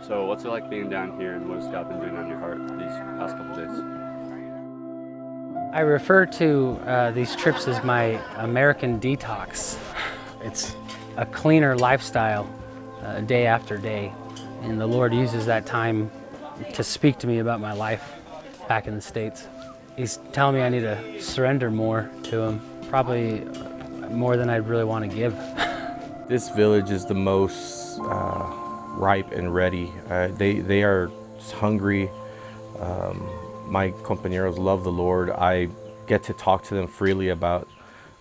So what's it like being down here, and what has God been doing on your heart these past couple days? I refer to these trips as my American detox. It's a cleaner lifestyle day after day, and the Lord uses that time to speak to me about my life back in the States. He's telling me I need to surrender more to Him, probably more than I really want to give. This village is the most ripe and ready. They are hungry. My compañeros love the Lord. I get to talk to them freely about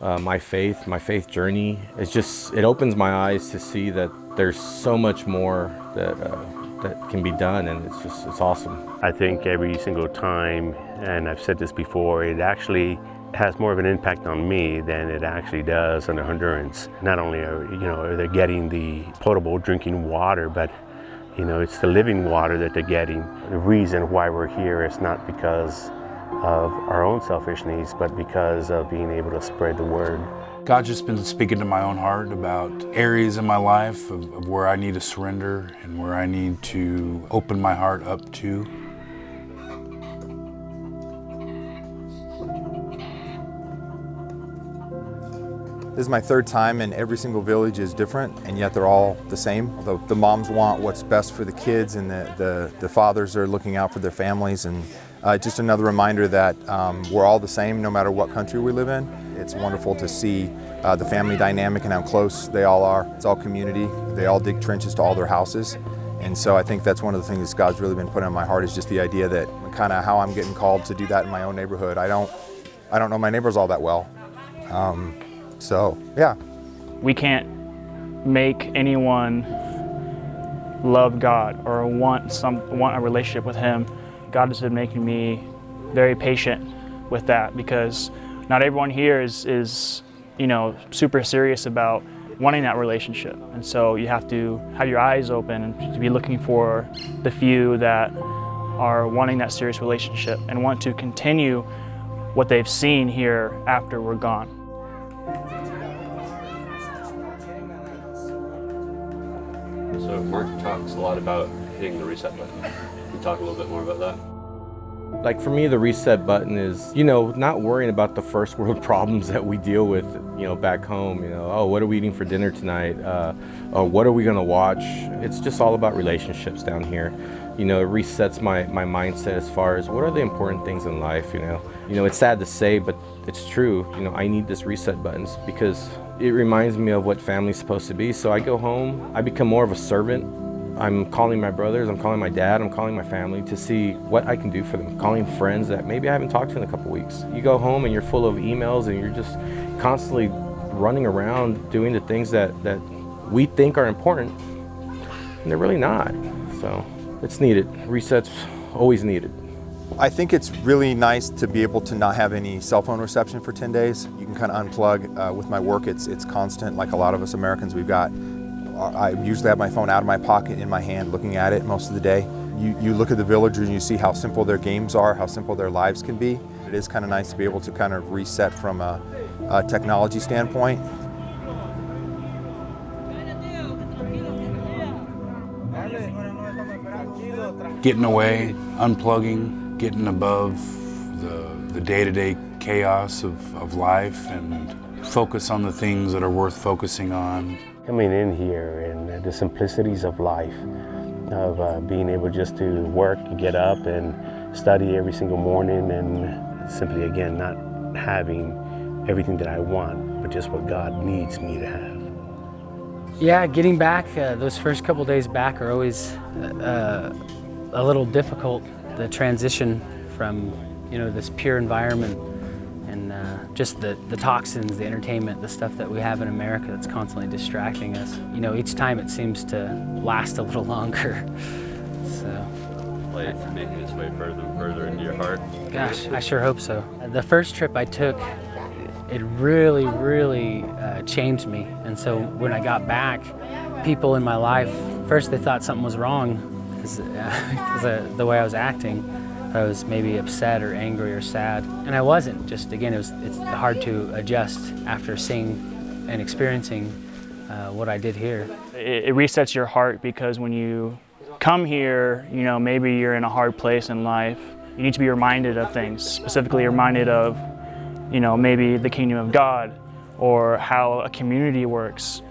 my faith journey. It opens my eyes to see that there's so much more that can be done, and it's awesome. I think every single time, and I've said this before, it actually has more of an impact on me than it actually does on the Hondurans. Not only are they getting the potable drinking water, but it's the living water that they're getting. The reason why we're here is not because of our own selfish needs, but because of being able to spread the word. God's just been speaking to my own heart about areas in my life of where I need to surrender and where I need to open my heart up to. This is my third time, and every single village is different, and yet they're all the same. The moms want what's best for the kids, and the fathers are looking out for their families. And just another reminder that we're all the same no matter what country we live in. It's wonderful to see the family dynamic and how close they all are. It's all community. They all dig trenches to all their houses. And so I think that's one of the things God's really been putting on my heart, is just the idea that kind of how I'm getting called to do that in my own neighborhood. I don't know my neighbors all that well. So, yeah. We can't make anyone love God or want a relationship with Him. God has been making me very patient with that, because not everyone here is super serious about wanting that relationship. And so you have to have your eyes open and to be looking for the few that are wanting that serious relationship and want to continue what they've seen here after we're gone. So Mark talks a lot about hitting the reset button. Can you talk a little bit more about that? Like for me, the reset button is, not worrying about the first world problems that we deal with, back home. Oh, what are we eating for dinner tonight? What are we gonna watch? It's just all about relationships down here. It resets my mindset as far as what are the important things in life. It's sad to say, but it's true. I need this reset buttons because it reminds me of what family's supposed to be. So I go home, I become more of a servant. I'm calling my brothers, I'm calling my dad, I'm calling my family to see what I can do for them. Calling friends that maybe I haven't talked to in a couple weeks. You go home and you're full of emails and you're just constantly running around doing the things that we think are important, and they're really not. So it's needed. Reset's always needed. I think it's really nice to be able to not have any cell phone reception for 10 days. You can kind of unplug. With my work, it's constant. Like a lot of us Americans, I usually have my phone out of my pocket, in my hand, looking at it most of the day. You look at the villagers and you see how simple their games are, how simple their lives can be. It is kind of nice to be able to kind of reset from a technology standpoint. Getting away, unplugging, getting above the day-to-day chaos of life and focus on the things that are worth focusing on. Coming in here and the simplicities of life, of being able just to work, get up and study every single morning, and simply, again, not having everything that I want, but just what God needs me to have. Yeah, getting back, those first couple days back are always a little difficult. The transition from, this pure environment and just the toxins, the entertainment, the stuff that we have in America that's constantly distracting us. Each time it seems to last a little longer. So, Like making its way further and further into your heart. gosh, I sure hope so. The first trip I took, it really, really changed me. And so when I got back, people in my life, first they thought something was wrong because the way I was acting. I was maybe upset or angry or sad, and I wasn't. Just again, it's hard to adjust after seeing and experiencing what I did here. It resets your heart, because when you come here, you know, maybe you're in a hard place in life. You need to be reminded of things, specifically reminded of, you know, maybe the kingdom of God or how a community works.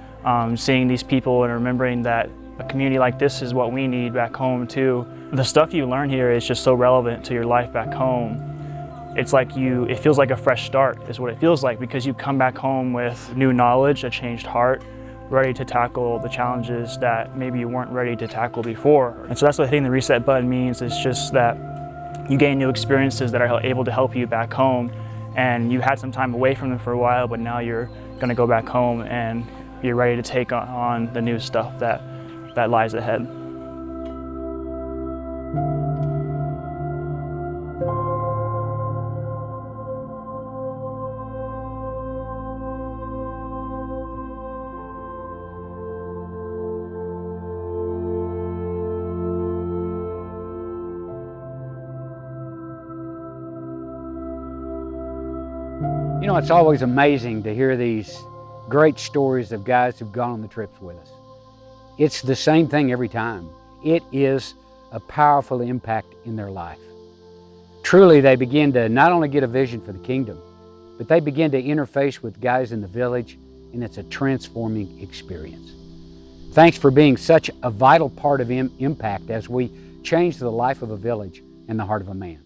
Seeing these people and remembering that a community like this is what we need back home too. The stuff you learn here is just so relevant to your life back home. It's like it feels like a fresh start is what it feels like, because you come back home with new knowledge, a changed heart, ready to tackle the challenges that maybe you weren't ready to tackle before. And so that's what hitting the reset button means. It's just that you gain new experiences that are able to help you back home, and you had some time away from them for a while, but now you're gonna go back home and you're ready to take on the new stuff that lies ahead. You know, it's always amazing to hear these great stories of guys who've gone on the trips with us. It's the same thing every time. It is a powerful impact in their life. Truly, they begin to not only get a vision for the kingdom, but they begin to interface with guys in the village, and it's a transforming experience. Thanks for being such a vital part of impact as we change the life of a village and the heart of a man.